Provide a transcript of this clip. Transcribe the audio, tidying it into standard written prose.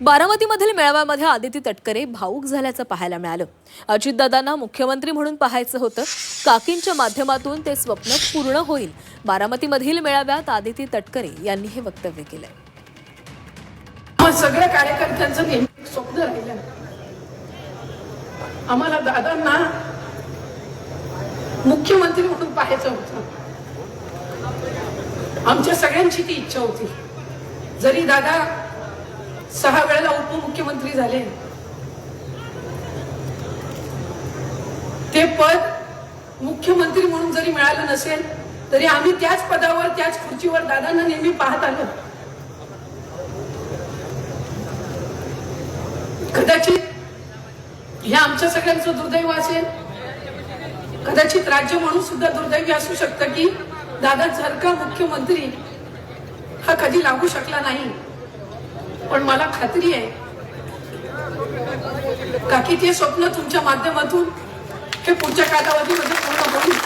बारामतीमधील मेळाव्यामध्ये आदिती तटकरे भाऊक झाल्याचं पाहायला मिळालं। अजितदादांना मुख्यमंत्री म्हणून पाहायचं होतं। काकींच्या माध्यमातून ते स्वप्न पूर्ण होईल। बारामतीमधील मेळाव्यात आदिती तटकरे यांनी हे वक्तव्य केलंय। सगळ्या कार्यकर्त्यांचं नेहमी स्वप्न राहिलं, आम्हाला दादांना मुख्यमंत्री म्हणून पाहायचं होतं। आमच्या सगळ्यांची ती इच्छा होती। जरी दादा 6 वेळेला उपमुख्यमंत्री झाले, ते पद मुख्यमंत्री म्हणून जरी मिळालं नसेल तरी आम्ही त्याच पदावर त्याच खुर्चीवर दादांना नेहमी पाहत आलो। कदाचित हे आमच्या सगळ्यांचं दुर्दैव असेल, कदाचित राज्य म्हणून सुद्धा दुर्दैवी असू शकतं की दादांसारखा मुख्यमंत्री हा कधी लागू शकला नाही। पण मला खात्री आहे काकी ते स्वप्न तुमच्या माध्यमातून हे पुढच्या कालावधीमध्ये पूर्ण होईल।